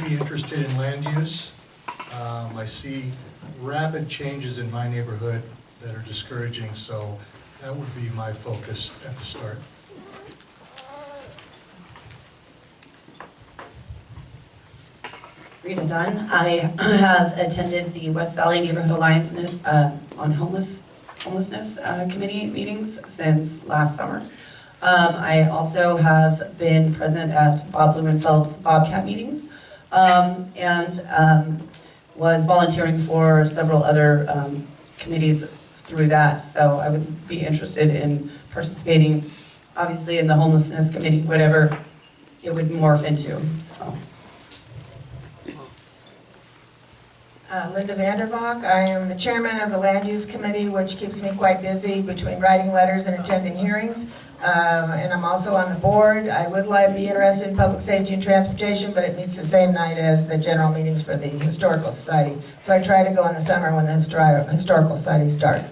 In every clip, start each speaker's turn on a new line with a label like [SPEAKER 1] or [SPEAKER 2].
[SPEAKER 1] be interested in land use. I see rapid changes in my neighborhood that are discouraging, so that would be my focus at the start.
[SPEAKER 2] Rita Dunn. I have attended the West Valley Neighborhood Alliance on homelessness committee meetings since last summer. I also have been present at Bob Blumenfeld's Bobcat meetings and was volunteering for several other committees through that. So I would be interested in participating, obviously, in the homelessness committee, whatever it would morph into. So.
[SPEAKER 3] Linda Vanderbach. I am the chairman of the Land Use Committee, which keeps me quite busy between writing letters and attending hearings. And I'm also on the board. I would be interested in public safety and transportation, but it meets the same night as the general meetings for the Historical Society. So I try to go in the summer when the Historical Society starts.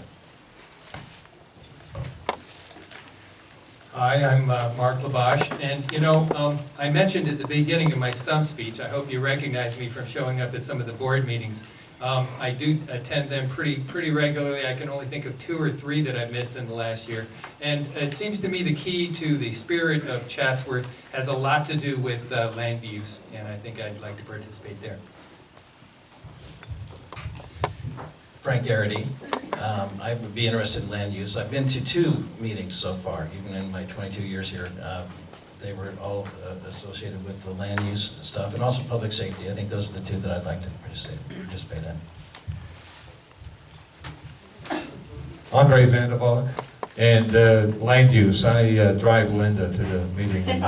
[SPEAKER 4] Hi, I'm Mark Labash, and you know, I mentioned at the beginning of my stump speech, I hope you recognize me from showing up at some of the board meetings. I do attend them pretty regularly. I can only think of 2 or 3 that I've missed in the last year. And it seems to me the key to the spirit of Chatsworth has a lot to do with land use, and I think I'd like to participate there.
[SPEAKER 5] Frank Garrity. I would be interested in land use. I've been to 2 meetings so far, even in my 22 years here. They were all associated with the land use stuff and also public safety. I think those are the 2 that I'd like to participate in.
[SPEAKER 6] Andre Vanderbalk. And land use, I drive Linda to the meeting and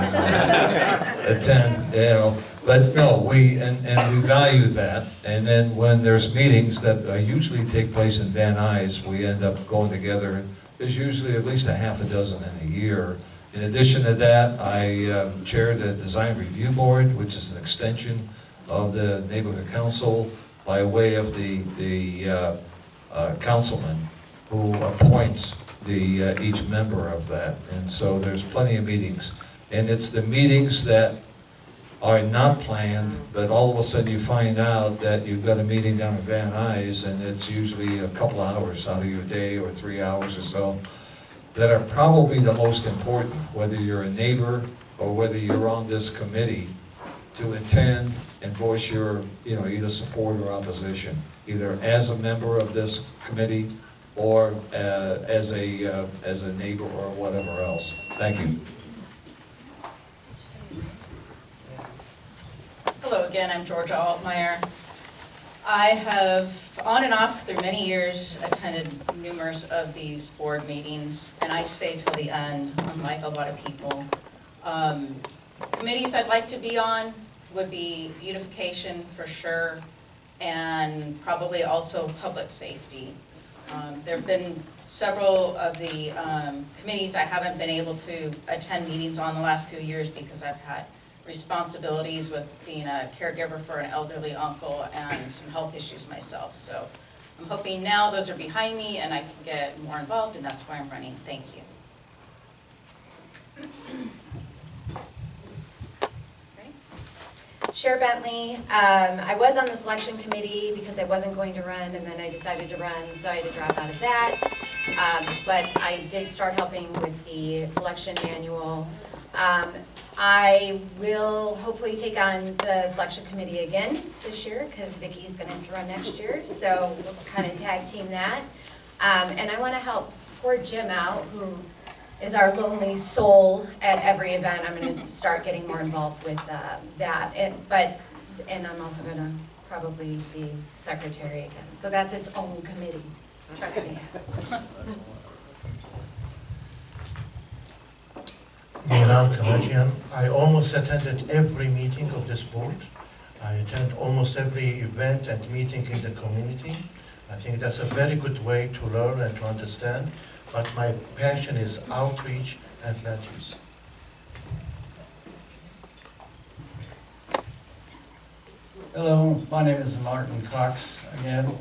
[SPEAKER 6] attend, you know. But no, we value that. And then when there's meetings that usually take place in Van Nuys, we end up going together. There's usually at least a half a dozen in a year. In addition to that, I chair the Design Review Board, which is an extension of the Neighborhood Council by way of the councilman who appoints each member of that. And so there's plenty of meetings. And it's the meetings that are not planned, but all of a sudden you find out that you've got a meeting down at Van Nuys, and it's usually a couple hours out of your day or 3 hours or so, that are probably the most important, whether you're a neighbor or whether you're on this committee, to attend and voice your, either support or opposition, either as a member of this committee or as a neighbor or whatever else. Thank you.
[SPEAKER 7] Hello again, I'm Georgia Altmeyer. I have, on and off through many years, attended numerous of these board meetings, and I stay till the end, unlike a lot of people. Committees I'd like to be on would be beautification for sure, and probably also public safety. There have been several of the committees I haven't been able to attend meetings on the last few years because I've had responsibilities with being a caregiver for an elderly uncle and some health issues myself. So I'm hoping now those are behind me and I can get more involved, and that's why I'm running. Thank you.
[SPEAKER 8] Cher Bentley. I was on the selection committee because I wasn't going to run, and then I decided to run, so I had to drop out of that. But I did start helping with the selection manual. I will hopefully take on the selection committee again this year because Vicky's going to have to run next year, so we'll kind of tag team that. And I want to help poor Jim out, who is our lonely soul at every event. I'm going to start getting more involved with that. And I'm also going to probably be secretary again. So that's its own committee. Trust me.
[SPEAKER 9] Milan Kalajian. I almost attended every meeting of this board. I attend almost every event and meeting in the community. I think that's a very good way to learn and to understand. But my passion is outreach and land use.
[SPEAKER 10] Hello, my name is Martin Cox again.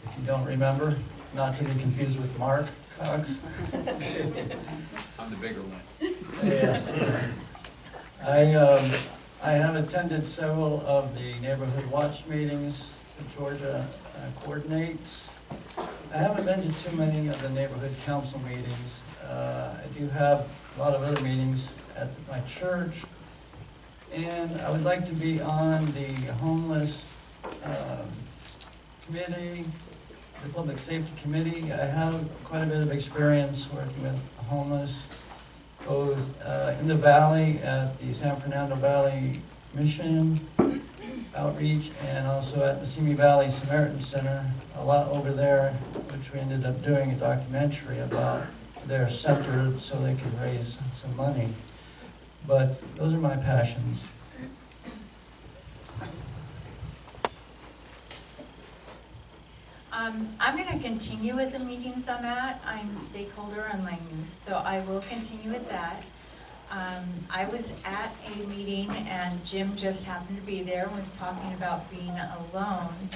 [SPEAKER 10] If you don't remember, not to be confused with Mark Cox.
[SPEAKER 11] I'm the bigger one.
[SPEAKER 10] Yes. I have attended several of the neighborhood watch meetings that Georgia coordinates. I haven't been to too many of the neighborhood council meetings. I do have a lot of other meetings at my church. And I would like to be on the homeless committee, the public safety committee. I have quite a bit of experience working with homeless, both in the valley at the San Fernando Valley Mission outreach, and also at the Simi Valley Samaritan Center, a lot over there, which we ended up doing a documentary about their center so they could raise some money. But those are my passions.
[SPEAKER 11] I'm going to continue with the meetings I'm at. I'm a stakeholder on land use, so I will continue with that. I was at a meeting and Jim just happened to be there and was talking about being alone.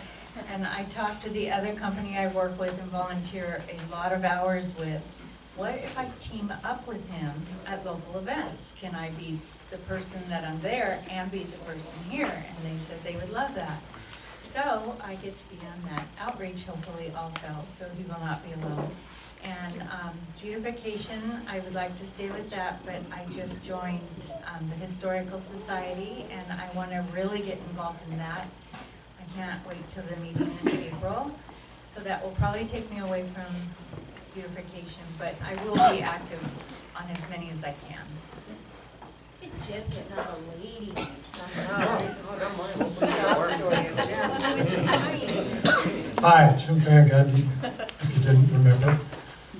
[SPEAKER 11] And I talked to the other company I work with and volunteer a lot of hours with. What if I team up with him at local events? Can I be the person that I'm there and be the person here? And they said they would love that. So I get to be on that outreach hopefully also, so he will not be alone. And beautification, I would like to stay with that, but I just joined the Historical Society and I want to really get involved in that. I can't wait till the meeting in April. So that will probably take me away from beautification, but I will be active on as many as I can.
[SPEAKER 8] Jim getting out a lady.
[SPEAKER 12] Hi, Jim Van Gundy, if you didn't remember.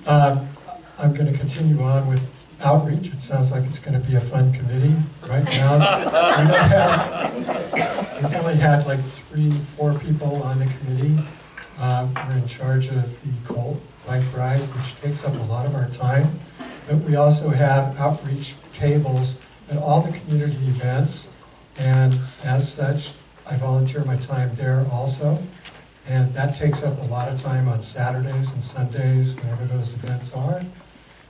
[SPEAKER 12] I'm going to continue on with outreach. It sounds like it's going to be a fun committee. Right now, we've only had like 3-4 people on the committee. We're in charge of the Colt bike ride, which takes up a lot of our time. But we also have outreach tables at all the community events. And as such, I volunteer my time there also. And that takes up a lot of time on Saturdays and Sundays, whenever those events are.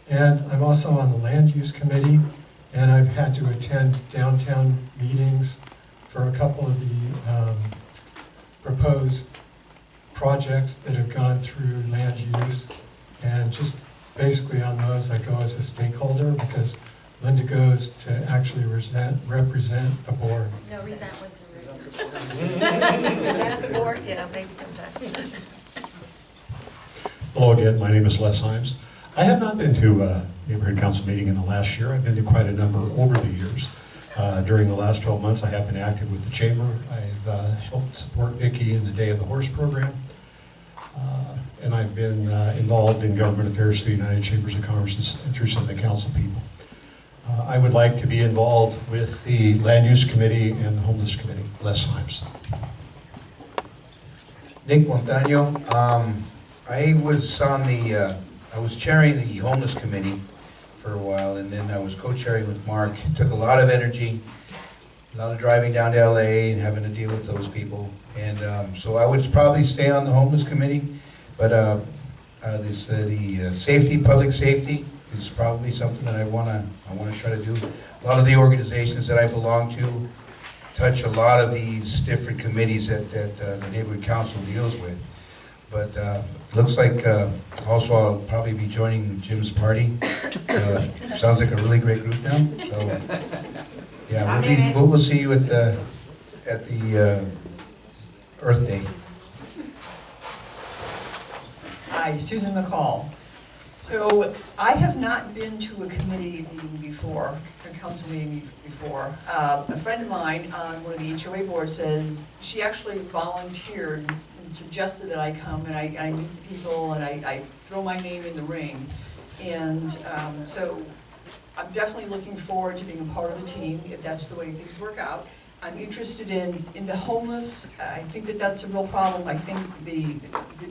[SPEAKER 12] And I'm also on the land use committee, and I've had to attend downtown meetings for a couple of the proposed projects that have gone through land use. And just basically on those, I go as a stakeholder because Linda goes to actually represent the board.
[SPEAKER 8] No, resent was the root. Resent the board, yeah, maybe sometimes.
[SPEAKER 13] Hello again, my name is Les Himes. I have not been to a neighborhood council meeting in the last year. I've been to quite a number over the years. During the last 12 months, I have been active with the chamber. I've helped support Vicki in the Day of the Horse program. And I've been involved in government affairs through the United Chambers of Commerce and through some of the council people. I would like to be involved with the Land Use Committee and the Homeless Committee. Les Himes.
[SPEAKER 14] Nick Montaño. I was on the, I was chairing the Homeless Committee for a while, and then I was co-chairing with Mark. It took a lot of energy, a lot of driving down to LA and having to deal with those people. And so I would probably stay on the Homeless Committee, but the safety, public safety, is probably something that I wanna try to do. A lot of the organizations that I belong to touch a lot of these different committees that the neighborhood council deals with. But looks like also I'll probably be joining Jim's party. Sounds like a really great group now. So yeah, we'll see you at the Earth Day.
[SPEAKER 15] Hi, Susan McCall. So I have not been to a committee meeting before, a council meeting before. A friend of mine on one of the HOA boards says she actually volunteered and suggested that I come and I meet the people and I throw my name in the ring. And so I'm definitely looking forward to being a part of the team if that's the way things work out. I'm interested in the homeless. I think that that's a real problem. I think the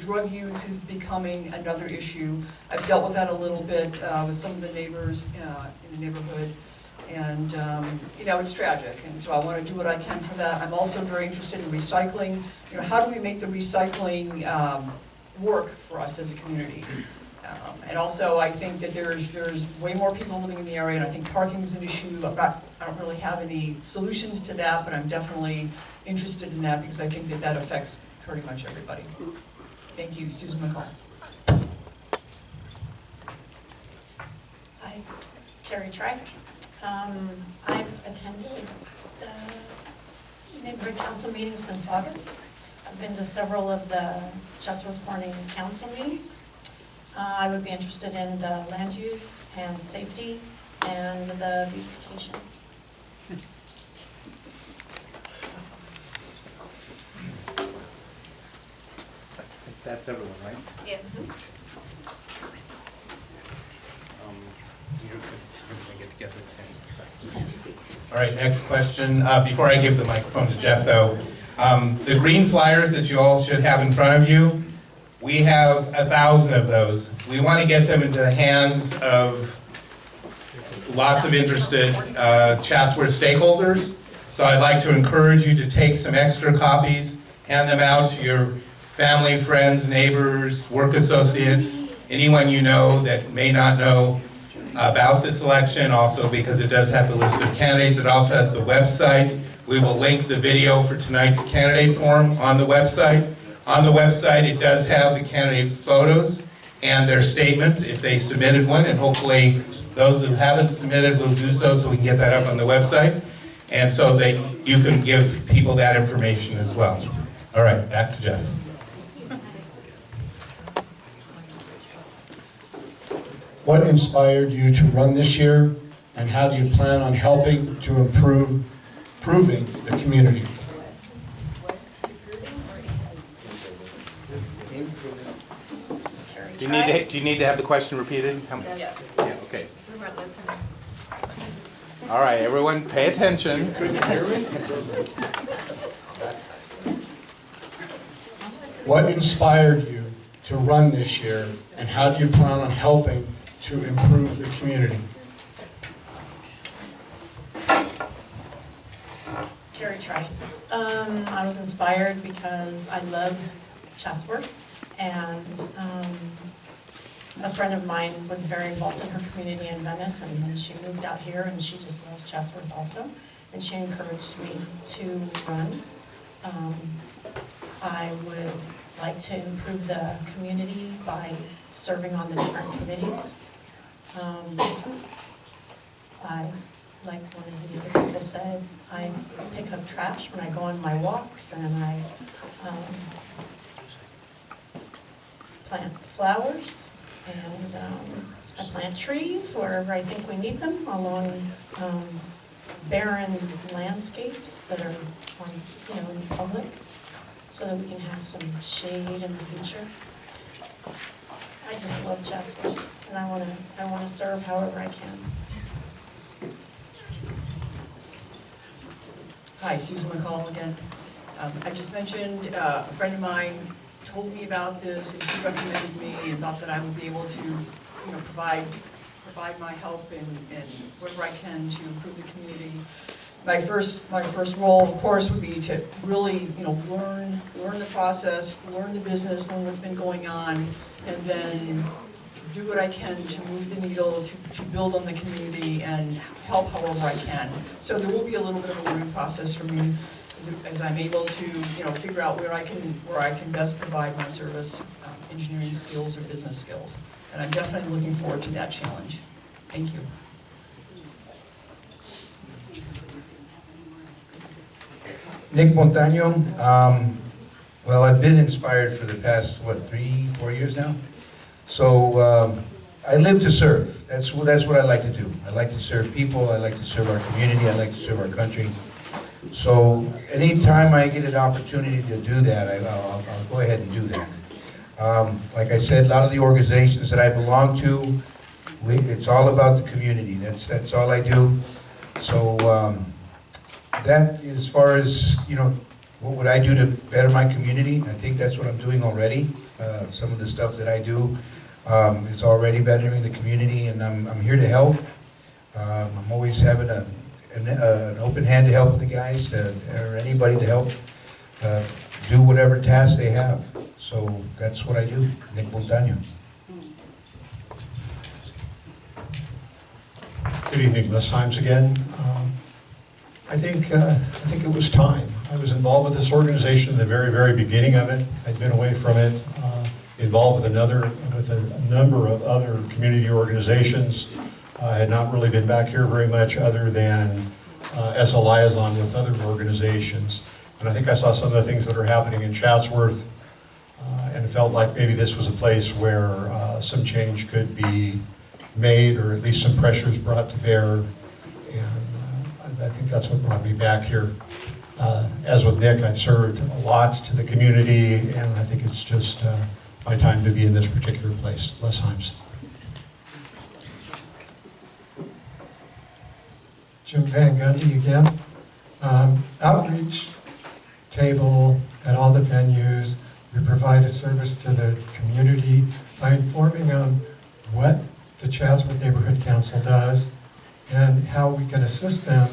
[SPEAKER 15] drug use is becoming another issue. I've dealt with that a little bit with some of the neighbors in the neighborhood. And, you know, it's tragic. And so I want to do what I can for that. I'm also very interested in recycling. You know, how do we make the recycling work for us as a community? And also, I think that there's way more people living in the area, and I think parking is an issue. I don't really have any solutions to that, but I'm definitely interested in that because I think that that affects pretty much everybody. Thank you, Susan McCall.
[SPEAKER 16] Hi, Carrie Tribe. I've attended the neighborhood council meetings since August. I've been to several of the Chatsworth Morning Council meetings. I would be interested in the land use and safety and the beautification.
[SPEAKER 17] That's everyone, right?
[SPEAKER 8] Yeah.
[SPEAKER 17] You can get together. All right, next question. Before I give the microphone to Jeff, though, the green flyers that you all should have in front of you, we have 1,000 of those. We want to get them into the hands of lots of interested Chatsworth stakeholders. So I'd like to encourage you to take some extra copies, hand them out to your family, friends, neighbors, work associates, anyone you know that may not know about this election, also because it does have the list of candidates. It also has the website. We will link the video for tonight's candidate forum on the website. On the website, it does have the candidate photos and their statements if they submitted one, and hopefully those who haven't submitted will do so we can get that up on the website, and so that you can give people that information as well. All right, back to Jeff.
[SPEAKER 1] What inspired you to run this year, and how do you plan on helping to improving the community?
[SPEAKER 17] Do you need to have the question repeated?
[SPEAKER 16] Yes.
[SPEAKER 17] Yeah, okay.
[SPEAKER 16] We weren't listening.
[SPEAKER 17] All right, everyone pay attention.
[SPEAKER 1] What inspired you to run this year, and how do you plan on helping to improve the community?
[SPEAKER 16] Carrie Tribe. I was inspired because I love Chatsworth, and a friend of mine was very involved in her community in Venice, and then she moved out here, and she just loves Chatsworth also, and she encouraged me to run. I would like to improve the community by serving on the different committees. I, like one of the other people said, I pick up trash when I go on my walks, and I plant flowers, and I plant trees wherever I think we need them along barren landscapes that are on, in public, so that we can have some shade in the future. I just love Chatsworth, and I want to serve however I can.
[SPEAKER 15] Hi, Susan McCall again. I just mentioned a friend of mine told me about this, and she recommended me and thought that I would be able to, provide my help in whatever I can to improve the community. My first role, of course, would be to really, learn the process, learn the business, learn what's been going on, and then do what I can to move the needle, to build on the community and help however I can. So there will be a little bit of a learning process for me as I'm able to, figure out where I can best provide my service, engineering skills or business skills. And I'm definitely looking forward to that challenge. Thank you.
[SPEAKER 14] Nick Montaño. Well, I've been inspired for the past, 3-4 years now? So I live to serve. That's what I like to do. I like to serve people, I like to serve our community, I like to serve our country. So anytime I get an opportunity to do that, I'll go ahead and do that. Like I said, a lot of the organizations that I belong to, it's all about the community. That's all I do. So that, as far as, what would I do to better my community? I think that's what I'm doing already. Some of the stuff that I do is already bettering the community, and I'm here to help. I'm always having an open hand to help the guys, or anybody to help do whatever task they have. So that's what I do, Nick Montaño.
[SPEAKER 13] Good evening, Les Times again. I think it was time. I was involved with this organization in the very, very beginning of it. I'd been away from it, involved with a number of other community organizations. I had not really been back here very much other than as a liaison with other organizations. And I think I saw some of the things that are happening in Chatsworth and felt like maybe this was a place where some change could be made, or at least some pressures brought to bear. And I think that's what brought me back here. As with Nick, I've served a lot to the community, and I think it's just my time to be in this particular place. Les Himes.
[SPEAKER 12] Jim Van Gundy again. Outreach table at all the venues. We provide a service to the community by informing them what the Chatsworth Neighborhood Council does and how we can assist them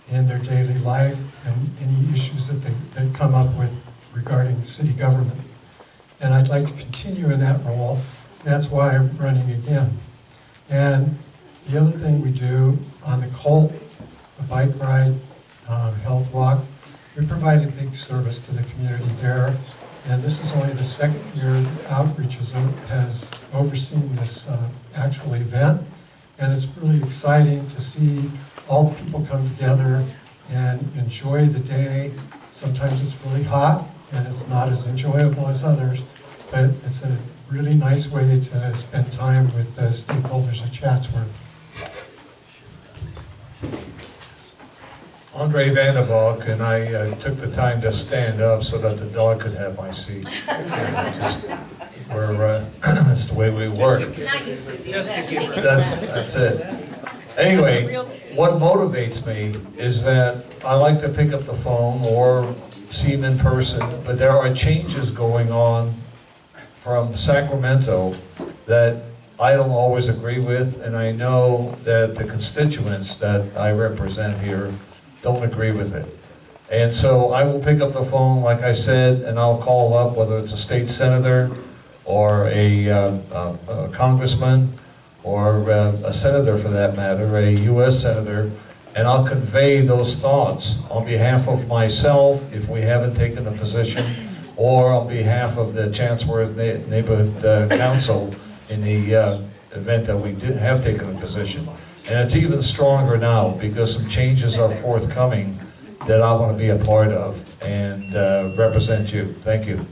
[SPEAKER 12] in their daily life and any issues that they come up with regarding city government. And I'd like to continue in that role. That's why I'm running again. And the other thing we do on the Colt, the bike ride, health walk, we provide a big service to the community there. And this is only the second year that Outreach has overseen this actual event. And it's really exciting to see all the people come together and enjoy the day. Sometimes it's really hot and it's not as enjoyable as others, but it's a really nice way to spend time with the stakeholders of Chatsworth.
[SPEAKER 6] Andre Vanderbalk, and I took the time to stand up so that the dog could have my seat. That's the way we work.
[SPEAKER 8] Not you, Susie.
[SPEAKER 6] That's it. Anyway, what motivates me is that I like to pick up the phone or see him in person, but there are changes going on from Sacramento that I don't always agree with, and I know that the constituents that I represent here don't agree with it. And so I will pick up the phone, like I said, and I'll call up, whether it's a state senator or a congressman or a senator for that matter, a U.S. senator, and I'll convey those thoughts on behalf of myself if we haven't taken a position, or on behalf of the Chatsworth Neighborhood Council in the event that we have taken a position. And it's even stronger now because some changes are forthcoming that I want to be a part of and represent you. Thank you.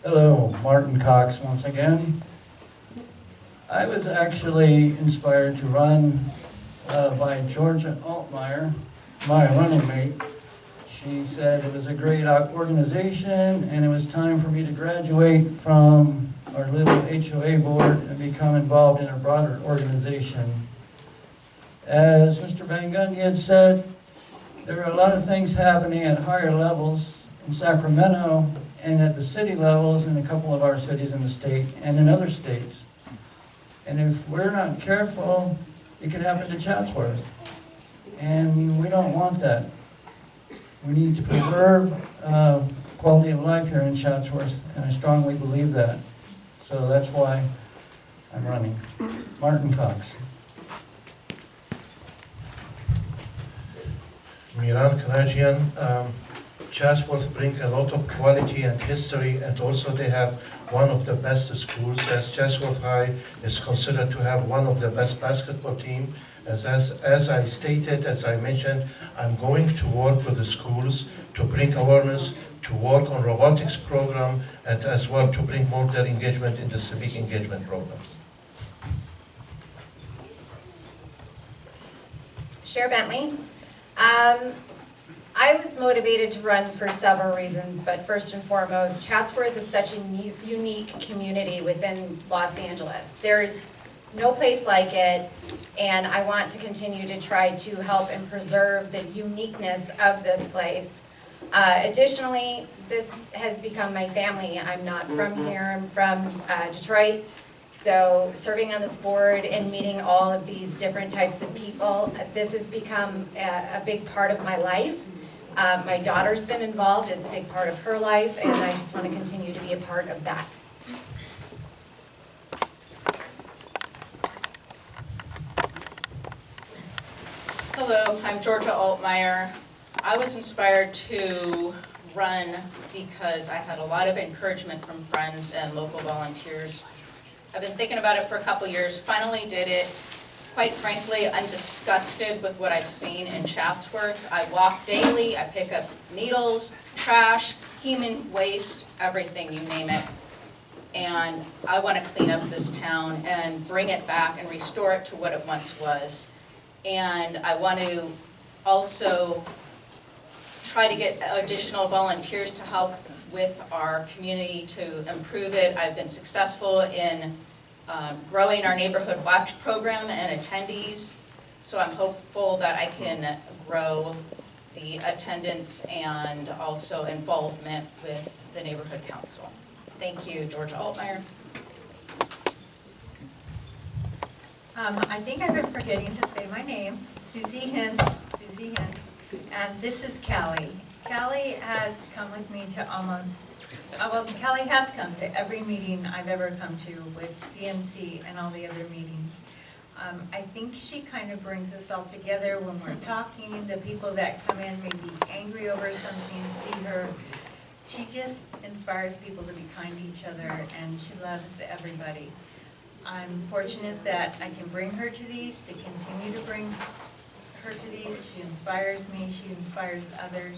[SPEAKER 10] Hello, Martin Cox once again. I was actually inspired to run by Georgia Altmeyer, my running mate. She said it was a great organization and it was time for me to graduate from our little HOA board and become involved in a broader organization. As Mr. Van Gundy had said, there are a lot of things happening at higher levels in Sacramento and at the city levels in a couple of our cities in the state and in other states. And if we're not careful, it could happen to Chatsworth. And we don't want that. We need to preserve quality of life here in Chatsworth, and I strongly believe that. So that's why I'm running. Martin Cox.
[SPEAKER 9] Miran Kanajian, Chatsworth brings a lot of quality and history, and also they have one of the best schools, as Chatsworth High is considered to have one of the best basketball team. As I stated, as I mentioned, I'm going to work with the schools to bring awareness, to work on robotics program, and as well to bring more their engagement in the civic engagement programs.
[SPEAKER 8] Cher Bentley. I was motivated to run for several reasons, but first and foremost, Chatsworth is such a unique community within Los Angeles. There's no place like it, and I want to continue to try to help and preserve the uniqueness of this place. Additionally, this has become my family. I'm not from here, I'm from Detroit. So serving on this board and meeting all of these different types of people, this has become a big part of my life. My daughter's been involved, it's a big part of her life, and I just want to continue to be a part of that.
[SPEAKER 7] Hello, I'm Georgia Altmeyer. I was inspired to run because I had a lot of encouragement from friends and local volunteers. I've been thinking about it for a couple years, finally did it. Quite frankly, I'm disgusted with what I've seen in Chatsworth. I walk daily, I pick up needles, trash, human waste, everything, you name it. And I want to clean up this town and bring it back and restore it to what it once was. And I want to also try to get additional volunteers to help with our community to improve it. I've been successful in growing our neighborhood watch program and attendees, so I'm hopeful that I can grow the attendance and also involvement with the neighborhood council. Thank you, Georgia Altmeyer.
[SPEAKER 11] I think I've been forgetting to say my name, Susie Hintz, and this is Callie. Callie has come with me to Callie has come to every meeting I've ever come to with CNC and all the other meetings. I think she kind of brings us all together when we're talking. The people that come in may be angry over something, see her. She just inspires people to be kind to each other, and she loves everybody. I'm fortunate that I can bring her to these, to continue to bring her to these. She inspires me, she inspires others.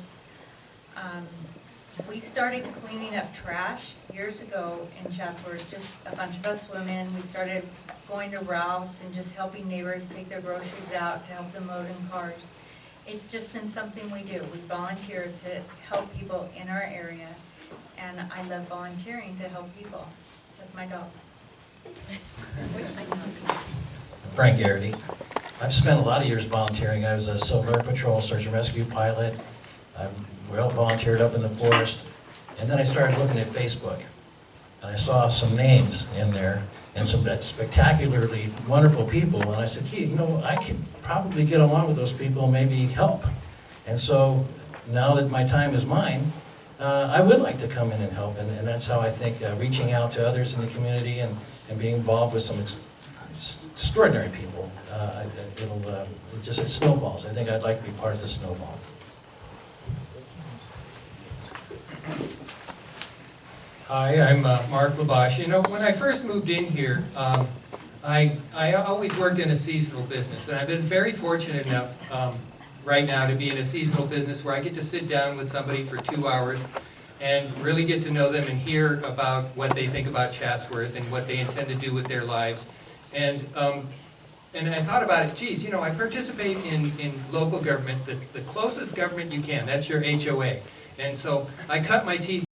[SPEAKER 11] We started cleaning up trash years ago in Chatsworth, just a bunch of us women. We started going to Ralph's and just helping neighbors take their groceries out to help them load in cars. It's just been something we do. We volunteer to help people in our area, and I love volunteering to help people. With my dog.
[SPEAKER 5] Frank Garrity. I've spent a lot of years volunteering. I was a Civil Air Patrol search and rescue pilot. I volunteered up in the forest. And then I started looking at Facebook. And I saw some names in there and some spectacularly wonderful people. And I said, gee, I could probably get along with those people and maybe help. And so now that my time is mine, I would like to come in and help. And that's how I think reaching out to others in the community and being involved with some extraordinary people, it snowballs. I think I'd like to be part of the snowball.
[SPEAKER 4] Hi, I'm Mark Labash. When I first moved in here, I always worked in a seasonal business, and I've been very fortunate enough right now to be in a seasonal business where I get to sit down with somebody for 2 hours and really get to know them and hear about what they think about Chatsworth and what they intend to do with their lives. And I thought about it, geez, I participate in local government, the closest government you can, that's your HOA. And so I cut my teeth